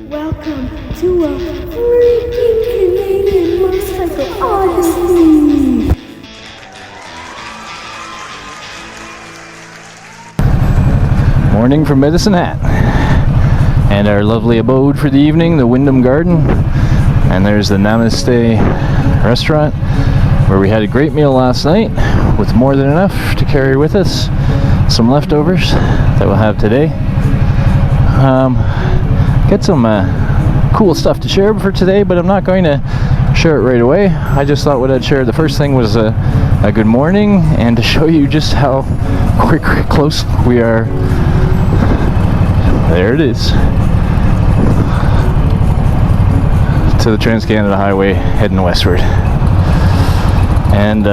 Welcome to a freaking Canadian motorcycle odyssey! Morning from Medicine Hat. And our lovely abode for the evening, the Wyndham Garden. And there's the Namaste restaurant, where we had a great meal last night with more than enough to carry with us. Some leftovers that we'll have today. Get some cool stuff to share for today, but I'm not going to share it right away. I just thought what I'd share, the first thing was a good morning, and to show you just how close we are. There it is, to the Trans-Canada Highway heading westward. And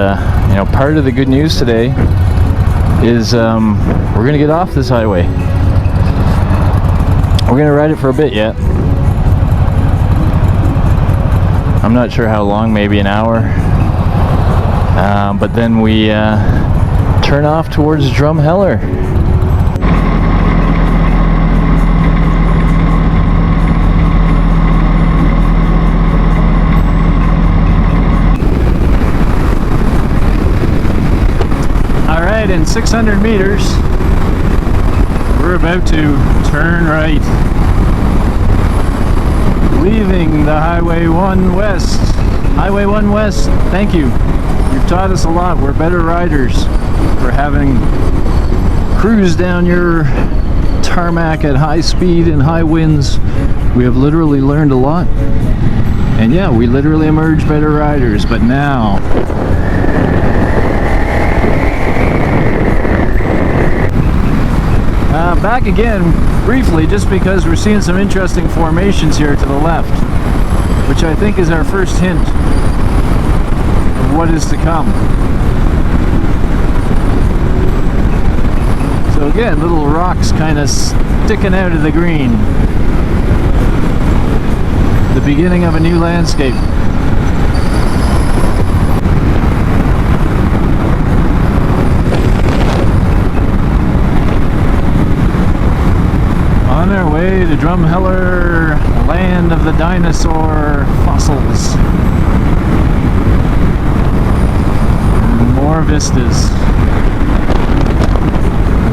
part of the good news today is we're gonna get off this highway. We're gonna ride it for a bit yet. I'm not sure how long, maybe an hour. But then we turn off towards Drumheller. Alright, in 600 meters, we're about to turn right, leaving the Highway 1 West. Highway 1 West, thank you. You've taught us a lot. We're better riders for having cruised down your tarmac at high speed and high winds. We have literally learned a lot. And yeah, we literally emerged better riders, but now... back again, briefly, just because we're seeing some interesting formations here to the left, which I think is our first hint of what is to come. So again, little rocks kind of sticking out of the green. The beginning of a new landscape. On our way to Drumheller, land of the dinosaur fossils. More vistas.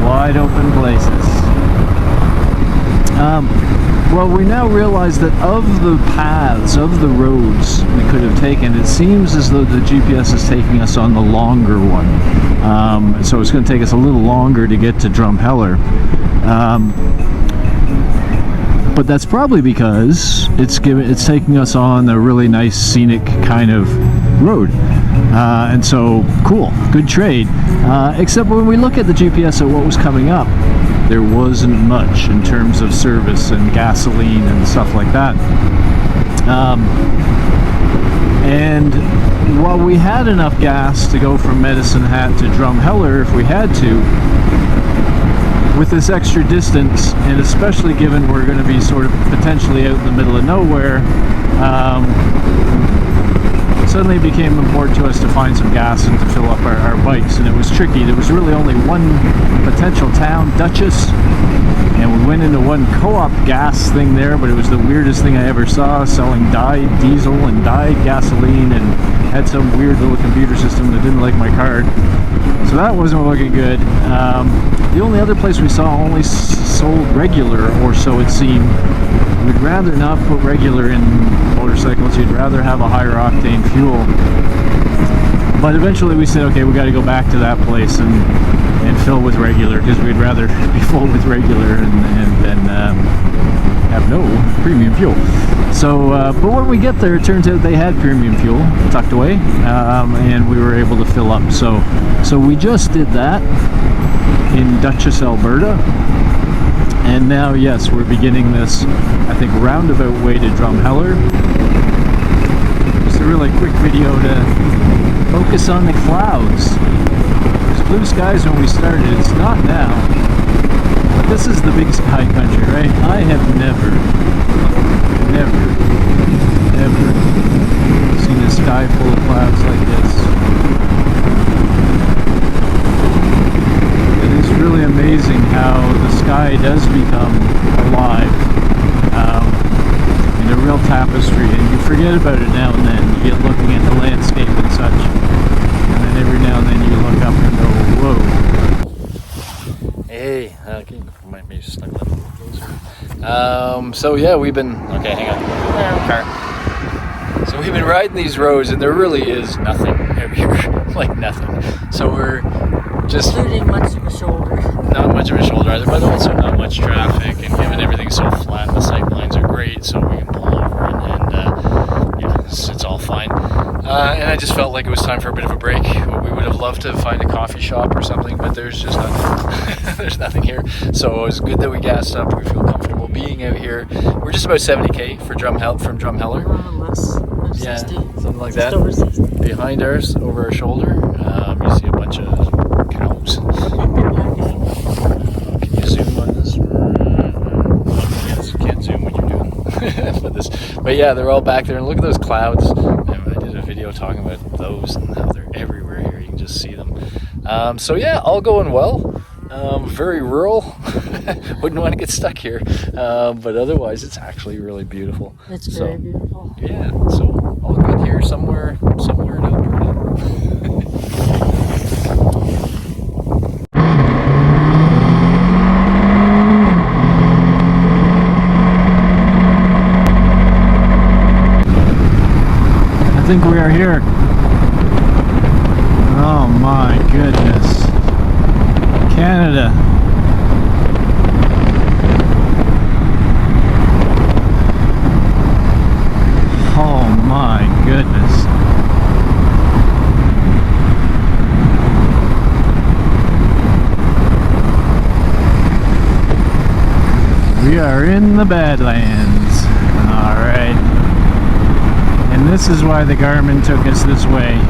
Wide open places. Well, we now realize that of the paths, of the roads we could have taken, it seems as though the GPS is taking us on the longer one. So it's going to take us a little longer to get to Drumheller. But that's probably because it's taking us on a really nice scenic kind of road. And so, cool, good trade. Except when we look at the GPS at what was coming up, there wasn't much in terms of service and gasoline and stuff like that. And while we had enough gas to go from Medicine Hat to Drumheller if we had to, with this extra distance, and especially given we're going to be sort of potentially out in the middle of nowhere, suddenly it became important to us to find some gas and to fill up our bikes, and it was tricky. There was really only one potential town, Dutchess, and we went into one co-op gas thing there, but it was the weirdest thing I ever saw, selling dyed diesel and dyed gasoline, and had some weird little computer system that didn't like my card. So that wasn't looking good. The only other place we saw only sold regular, or so it seemed. We'd rather not put regular in motorcycles. You'd rather have a higher octane fuel. But eventually we said, okay, we got to go back to that place and fill with regular, because we'd rather be full with regular and then have no premium fuel. So, but when we get there, it turns out they had premium fuel tucked away, and we were able to fill up. So we just did that in Dutchess, Alberta, and now, yes, we're beginning this, I think, roundabout way to Drumheller. Just a really quick video to focus on the clouds. There's blue skies when we started, it's not now, but this is the big sky country, right? I have never seen a sky full of clouds like this. It's really amazing how the sky does become alive. forget about it now and then. You get looking at the landscape and such. And then every now and then you look up and go, whoa. Hey, okay, might be snuggle a little closer. So yeah, we've been, okay, hang on. Car. So we've been riding these roads and there really is nothing out here. Like nothing. So we're just... Including much of a shoulder. Not much of a shoulder either, but also not much traffic, and given everything's so flat, the sight lines are great, so we can pull over and yeah, it's all fine. And I just felt like it was time for a bit of a break. We would have loved to find a coffee shop or something, but there's just nothing. There's nothing here. So it was good that we gassed up. We feel comfortable being out here. We're just about 70k from Drumheller. Less. Yeah, 60. something like Just that. over 60. Behind ours, over our shoulder, you see a bunch of cows. Can you zoom on this? Yes, you can't zoom when you're doing but yeah, they're all back there, and look at those clouds. I did a video talking about those and how they're everywhere here. You can just see them. So yeah, all going well. Very rural. Wouldn't want to get stuck here, but otherwise it's actually really beautiful. It's very beautiful. Yeah, so all good here somewhere in Alberta. I think we are here. Oh my goodness. Canada. Oh my goodness. We are in the Badlands. Alright. And this is why the Garmin took us this way.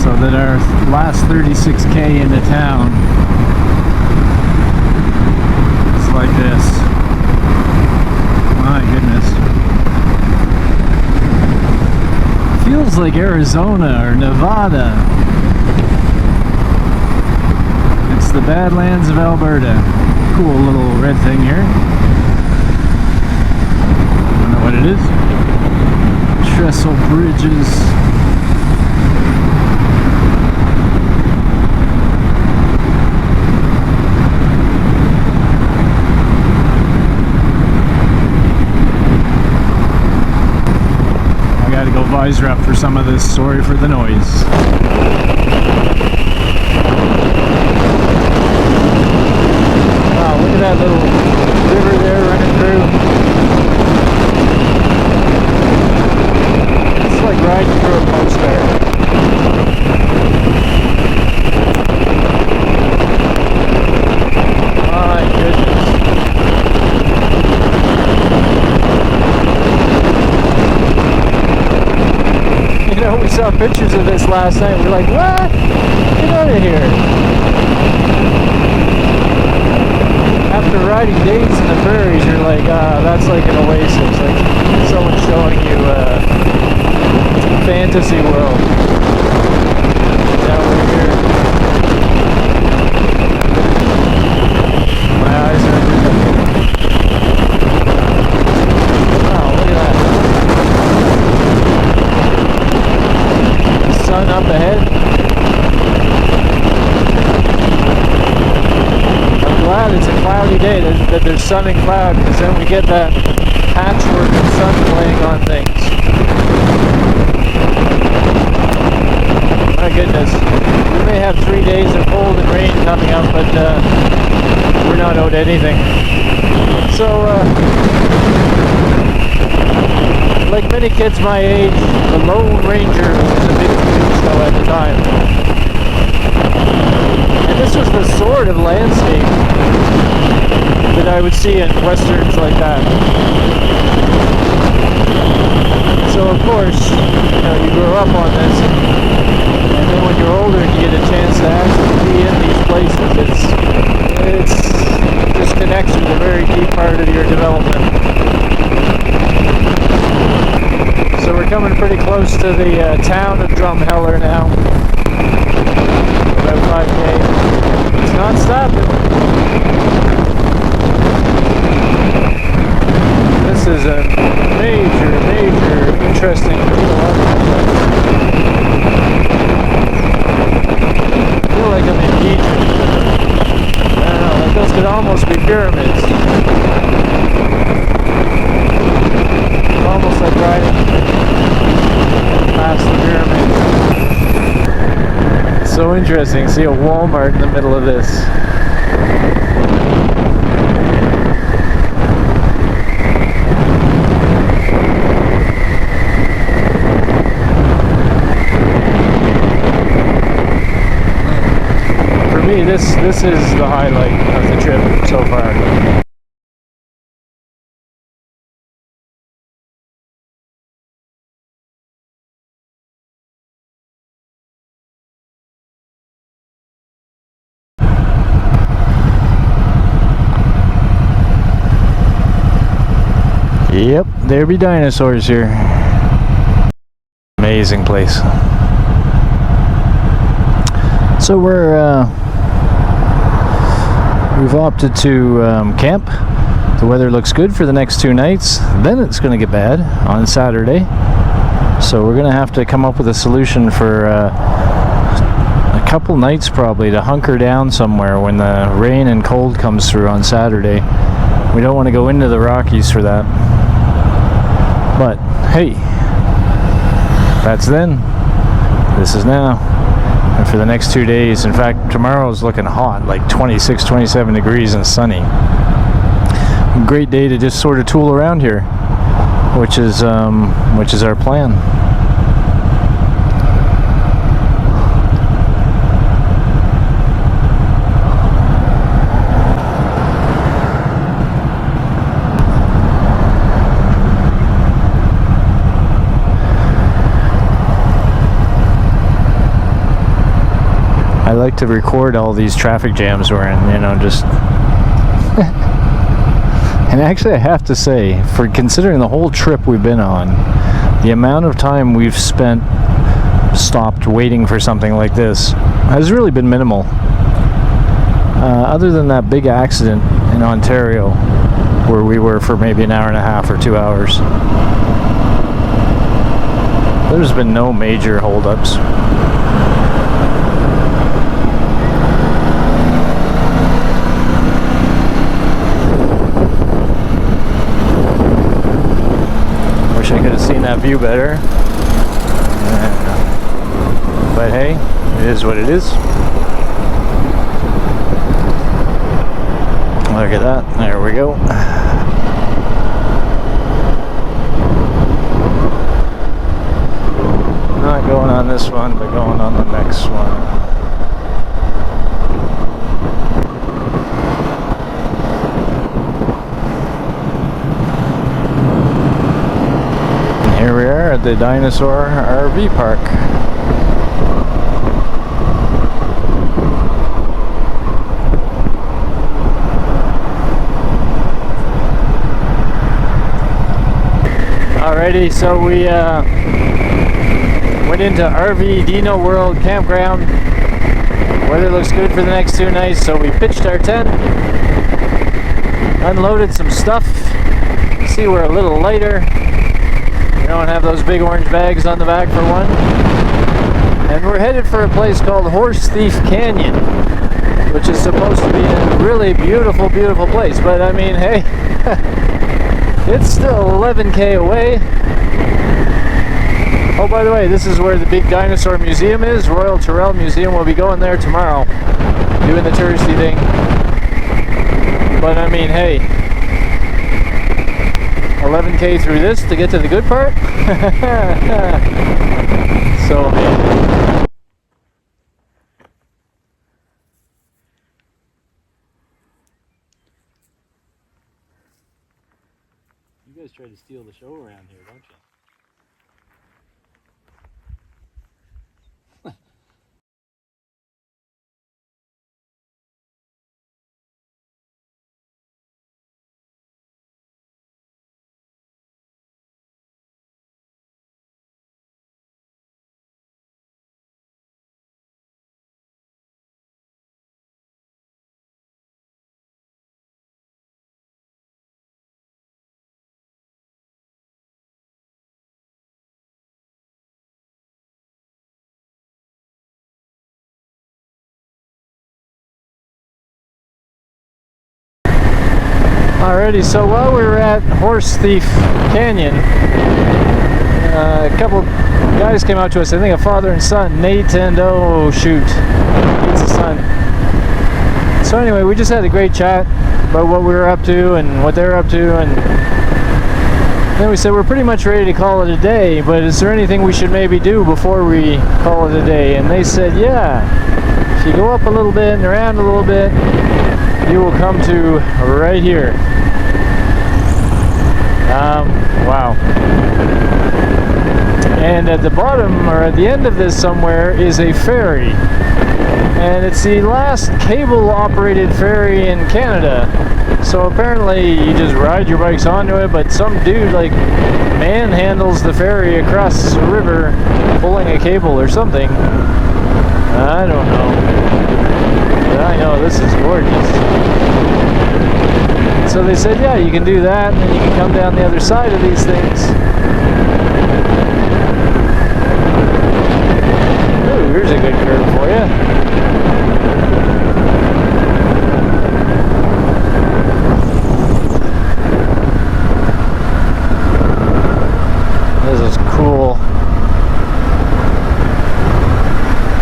So that our last 36k into town is like this. My goodness. Feels like Arizona or Nevada. It's the Badlands of Alberta. Cool little red thing here. I don't know what it is. Trestle bridges. Gotta go visor up for some of this. Sorry for the noise. Wow, look at that little river there running through. It's like riding through a postcard. My goodness. You know, we saw pictures of this last night. We're like, what? Get out of here. After riding days in the prairies, you're like, that's like an oasis. Like someone showing you a fantasy world. Now we're here. My eyes are wow, look at that. Sun up ahead. I'm glad it's a cloudy day, that there's sun and cloud, because then we get that patchwork of sun playing on things. My goodness. We may have 3 days of cold and rain coming up, but we're not owed anything. So, like many kids my age, the Lone Ranger was a big TV show at the time. And this was the sort of landscape that I would see in westerns like that. So of course, you know, you grow up on this, and then when you're older and you get a chance to actually be in these places, it just connects with a very deep part of your development. So we're coming pretty close to the town of Drumheller now. About 5k. It's not stopping. This is a major, interesting I feel like I'm in Egypt. I don't know, like those could almost be pyramids. It's almost like riding past the pyramid. It's so interesting. See a Walmart in the middle of this. For me, this is the highlight of the trip so far. Yep, there be dinosaurs here. Amazing place. So we've opted to camp. The weather looks good for the next 2 nights. Then it's going to get bad on Saturday. So we're going to have to come up with a solution for a couple nights probably to hunker down somewhere when the rain and cold comes through on Saturday. We don't want to go into the Rockies for that. But hey, that's then. This is now. And for the next 2 days, in fact, tomorrow's looking hot, like 26, 27 degrees and sunny. Great day to just sort of tool around here, which is our plan. I like to record all these traffic jams we're in, you know, just and actually I have to say, for considering the whole trip we've been on, the amount of time we've spent stopped waiting for something like this has really been minimal. Other than that big accident in Ontario where we were for maybe an hour and a half or 2 hours, there's been no major holdups. Wish I could have seen that view better. But hey, it is what it is. Look at that. There we go. Not going on this one, but going on the next one. Here we are at the Dinosaur RV Park. Alrighty, so we went into RV Dino World Campground. Weather looks good for the next 2 nights, so we pitched our tent, unloaded some stuff. See, we're a little lighter. We don't have those big orange bags on the back for one. And we're headed for a place called Horse Thief Canyon, which is supposed to be a really beautiful, beautiful place. But I mean, hey, it's still 11K away. Oh, by the way, this is where the big dinosaur museum is. Royal Tyrrell Museum. We'll be going there tomorrow, doing the touristy thing. But I mean, hey, 11K through this to get to the good part? So amazing. You guys try to steal the show around here, don't you? Alrighty, so while we were at Horse Thief Canyon, a couple guys came out to us, I think a father and son, Nate and, oh shoot, it's a son. So anyway, we just had a great chat about what we were up to and what they're up to, and then we said we're pretty much ready to call it a day, but is there anything we should maybe do before we call it a day? And they said, yeah, if you go up a little bit and around a little bit, you will come to right here. Wow. And at the bottom, or at the end of this somewhere, is a ferry. And it's the last cable-operated ferry in Canada. So apparently you just ride your bikes onto it, but some dude like manhandles the ferry across the river pulling a cable or something. I don't know. But I know this is gorgeous. So they said, yeah, you can do that, and then you can come down the other side of these things. Ooh, here's a good curve for you. This is cool.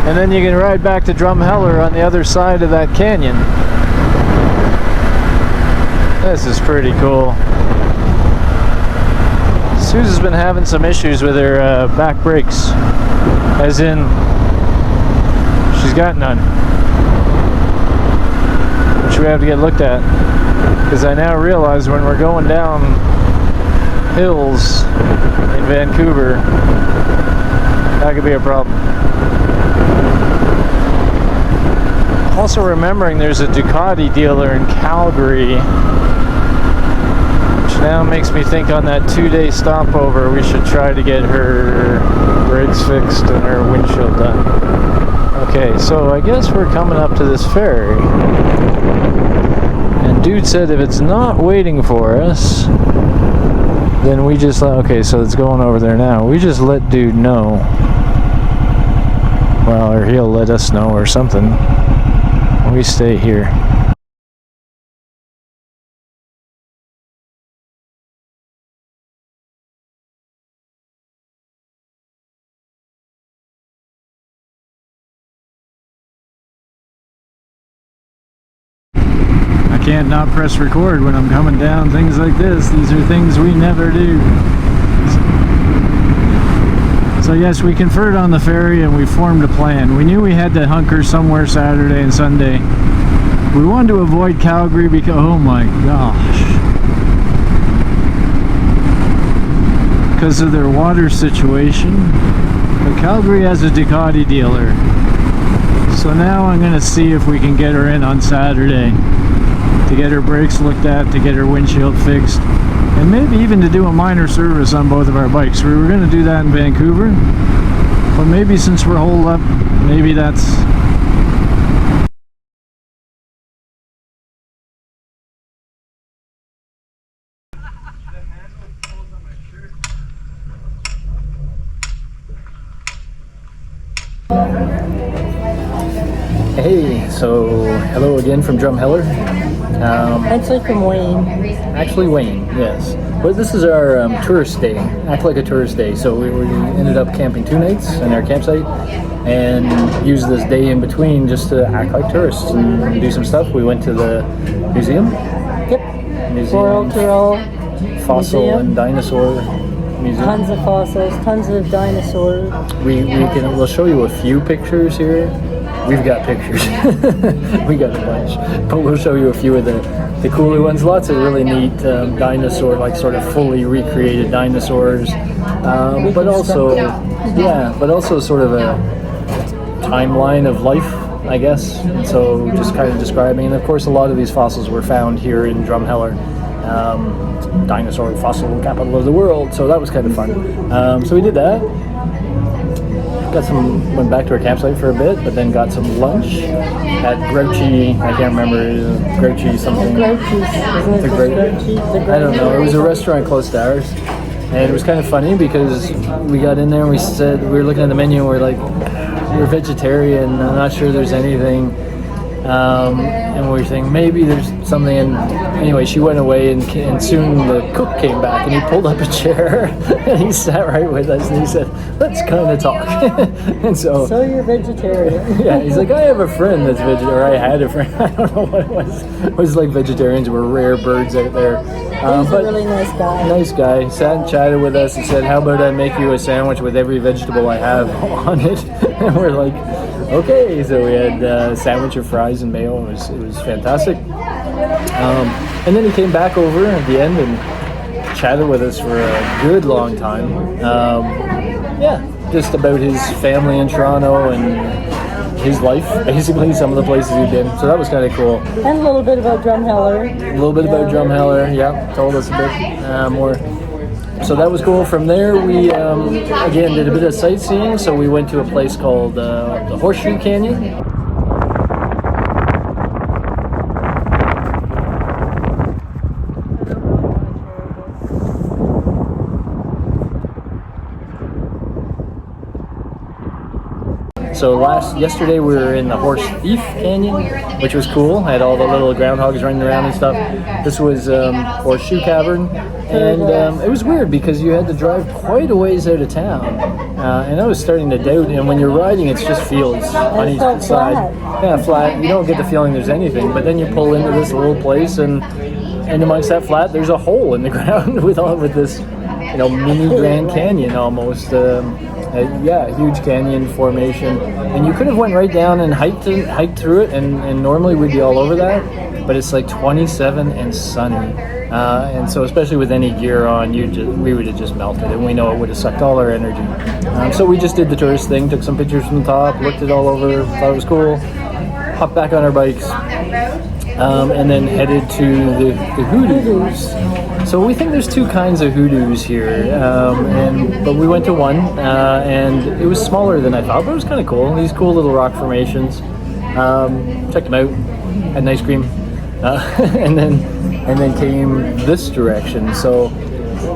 And then you can ride back to Drumheller on the other side of that canyon. This is pretty cool. Susan's been having some issues with her back brakes. As in, she's got none. Which we have to get looked at. Because I now realize when we're going down hills in Vancouver, that could be a problem. Also remembering there's a Ducati dealer in Calgary, which now makes me think on that 2-day stopover we should try to get her brakes fixed and her windshield done. Okay, so I guess we're coming up to this ferry. And dude said if it's not waiting for us, then we just let, okay, so it's going over there now. We just let dude know. Well, or he'll let us know or something. We stay here. I can't not press record when I'm coming down things like this. These are things we never do. So yes, we conferred on the ferry and we formed a plan. We knew we had to hunker somewhere Saturday and Sunday. We wanted to avoid Calgary because, oh my gosh, because of their water situation. But Calgary has a Ducati dealer. So now I'm going to see if we can get her in on Saturday to get her brakes looked at, to get her windshield fixed. And maybe even to do a minor service on both of our bikes. We were going to do that in Vancouver, but maybe since we're holed up, maybe that's... Hey, so hello again from Drumheller. Actually from Wayne. Actually Wayne, yes. But this is our tourist day, act like a tourist day. So we ended up camping 2 nights in our campsite and used this day in between just to act like tourists and do some stuff. We went to the museum. Yep. Museum, fossil Museum. and dinosaur museum. Tons of fossils, tons of dinosaurs. We'll show you a few pictures here. We've got pictures. We got a bunch, but we'll show you a few of the cooler ones. Lots of really neat dinosaur, like sort of fully recreated dinosaurs, but also sort of a timeline of life, I guess. And so just kind of describing. And of course, a lot of these fossils were found here in Drumheller, dinosaur fossil capital of the world. So that was kind of fun. So we did that. Went back to our campsite for a bit, but then got some lunch at Grouchy. I can't remember, Grouchy something. Grouchy's, isn't it Grouchy? I don't know. It was a restaurant close to ours, and it was kind of funny because we got in there and we said we were looking at the menu and we're like, we're vegetarian. I'm not sure there's anything And we were saying maybe there's something. And anyway, she went away, and soon the cook came back, and he pulled up a chair and he sat right with us, and he said, "Let's kind of talk." And so you're vegetarian? Yeah, he's like, "I have a friend that's vegetarian, or I had a friend." I don't know what it was. It was like vegetarians were rare birds out there. He's a really nice guy. Nice guy. Sat and chatted with us and said, "How about I make you a sandwich with every vegetable I have on it?" And we're like, "Okay." So we had a sandwich of fries and mayo. It was fantastic. And then he came back over at the end and chatted with us for a good long time. Just about his family in Toronto and his life, basically, some of the places he'd been. So that was kind of cool. And a little bit about Drumheller. A little bit about Drumheller, yeah. Told us a bit more. So that was cool. From there, we again did a bit of sightseeing. So we went to a place called the Horseshoe Canyon. So yesterday we were in the Horse Thief Canyon, which was cool. Had all the little groundhogs running around and stuff. This was Horseshoe Cavern, and it was weird because you had to drive quite a ways out of town, and I was starting to doubt. And when you're riding, it just feels on each side, flat. You don't get the feeling there's anything, but then you pull into this little place, and amongst that flat, there's a hole in the ground with this, mini Grand Canyon almost. Huge canyon formation, and you could have went right down and hiked through it, and normally we'd be all over that, but it's like 27 and sunny, and so especially with any gear on, we would have just melted, and we know it would have sucked all our energy. So we just did the tourist thing, took some pictures from the top, looked it all over, thought it was cool, hopped back on our bikes, and then headed to the hoodoos. So we think there's two kinds of hoodoos here, but we went to one, and it was smaller than I thought, but it was kind of cool. These cool little rock formations. Checked them out, had an ice cream, and then came this direction. So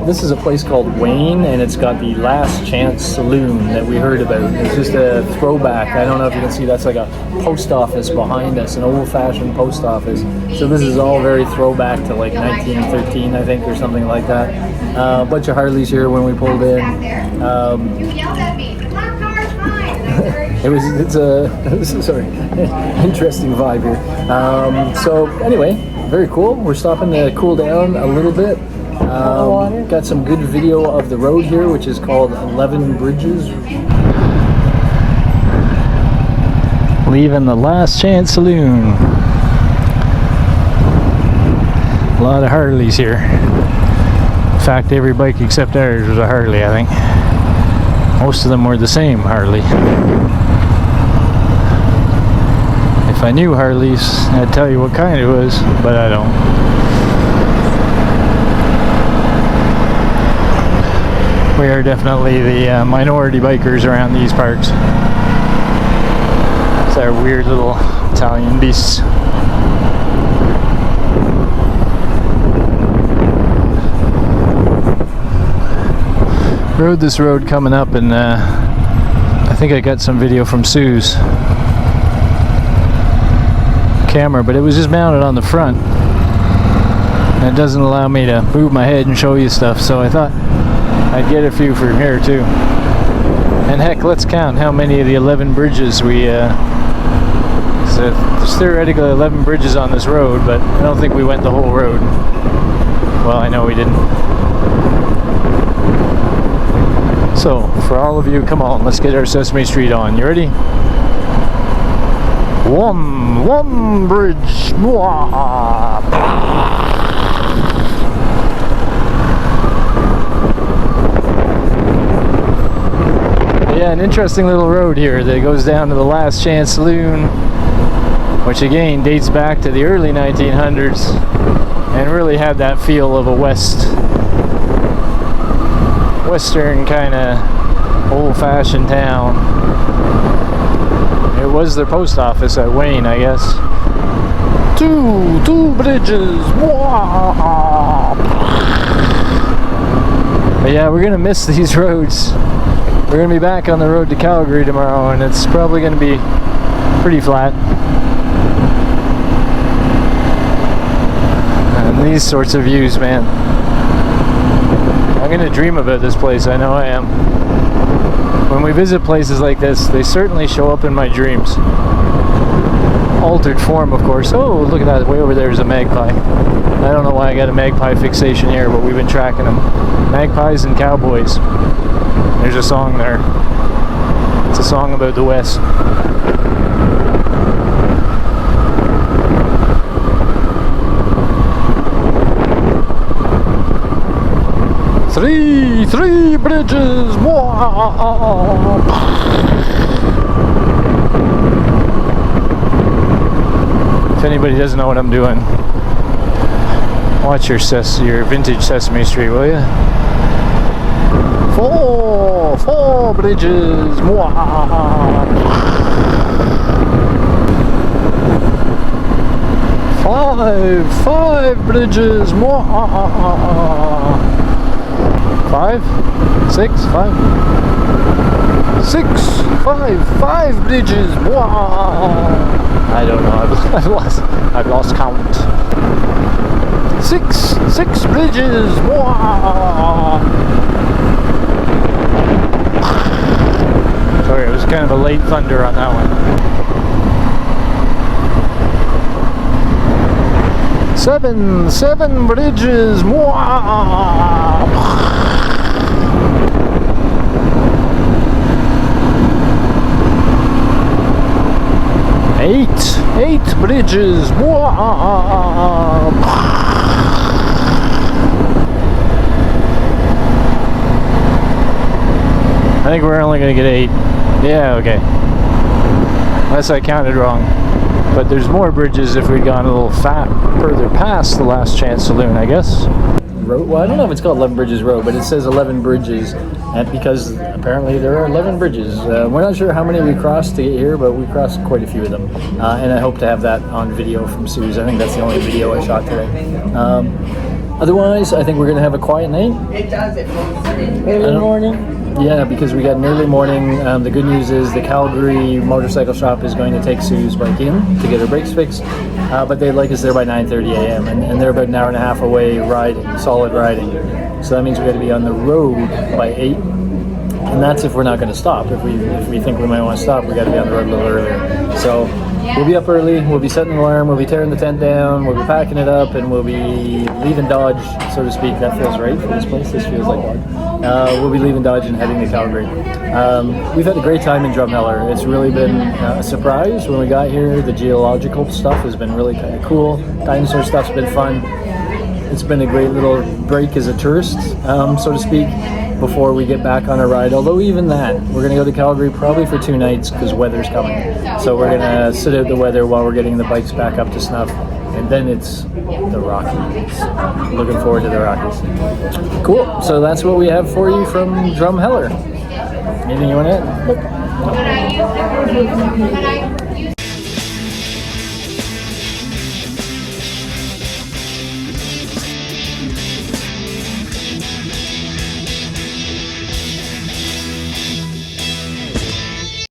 this is a place called Wayne, and it's got the Last Chance Saloon that we heard about. It's just a throwback. I don't know if you can see, that's like a post office behind us, an old-fashioned post office. So this is all very throwback to like 1913, I think, or something like that. A bunch of Harleys here when we pulled in. You yelled at me. The black car's mine. It's a interesting vibe here. So anyway, very cool. We're stopping to cool down a little bit. Got some good video of the road here, which is called 11 Bridges. Leaving the Last Chance Saloon. A lot of Harleys here. In fact, every bike except ours was a Harley, I think. Most of them were the same Harley. If I knew Harleys, I'd tell you what kind it was, but I don't. We are definitely the minority bikers around these parks. It's our weird little Italian beasts. Rode this road coming up, and I think I got some video from Sue's camera, but it was just mounted on the front, and it doesn't allow me to move my head and show you stuff, so I thought I'd get a few from here too. And heck, let's count how many of the 11 bridges we so there's theoretically 11 bridges on this road, but I don't think we went the whole road. Well, I know we didn't. So for all of you, come on, let's get our Sesame Street on. You ready? One bridge. Yeah, an interesting little road here that goes down to the Last Chance Saloon, which again dates back to the early 1900s and really had that feel of a western kind of old-fashioned town. It was their post office at Wayne, I guess. Two bridges. But yeah, we're gonna miss these roads. We're going to be back on the road to Calgary tomorrow, and it's probably going to be pretty flat. These sorts of views, man. I'm gonna dream about this place, I know I am. When we visit places like this, they certainly show up in my dreams. Altered form, of course. Oh, look at that, way over there is a magpie. I don't know why I got a magpie fixation here, but we've been tracking them. Magpies and cowboys. There's a song there. It's a song about the West. Three bridges. If anybody doesn't know what I'm doing, watch your vintage Sesame Street, will you? Four bridges. Five bridges. Five? Six? Five? Five bridges. I don't know. I've lost count. Six bridges. Sorry, it was kind of a late thunder on that one. Seven bridges. Eight bridges. I think we're only going to get 8. Yeah, okay. Unless I counted wrong. But there's more bridges if we'd gone a little further past the Last Chance Saloon, I guess. Well, I don't know if it's called 11 Bridges Road, but it says 11 bridges, and because apparently there are 11 bridges. We're not sure how many we crossed to get here, but we crossed quite a few of them. And I hope to have that on video from Suze. I think that's the only video I shot today. Otherwise, I think we're going to have a quiet night. It does. Early morning. Yeah, because we got an early morning. The good news is the Calgary motorcycle shop is going to take Sue's bike in to get her brakes fixed. But they'd like us there by 9:30 a.m. And they're about an hour and a half away solid riding. So that means we got to be on the road by 8. And that's if we're not going to stop. If we think we might want to stop, we got to be on the road a little earlier. So we'll be up early, we'll be setting an alarm, we'll be tearing the tent down, we'll be packing it up, and we'll be leaving Dodge, so to speak. That feels right for this place. This feels like Dodge. We'll be leaving Dodge and heading to Calgary. We've had a great time in Drumheller. It's really been a surprise when we got here. The geological stuff has been really kind of cool. Dinosaur stuff's been fun. It's been a great little break as a tourist, so to speak, before we get back on a ride. Although even that, we're going to go to Calgary probably for 2 nights because weather's coming. So we're going to sit out the weather while we're getting the bikes back up to snuff. And then it's the Rockies. Looking forward to the Rockies. Cool. So that's what we have for you from Drumheller. Anything you want to add? Can I use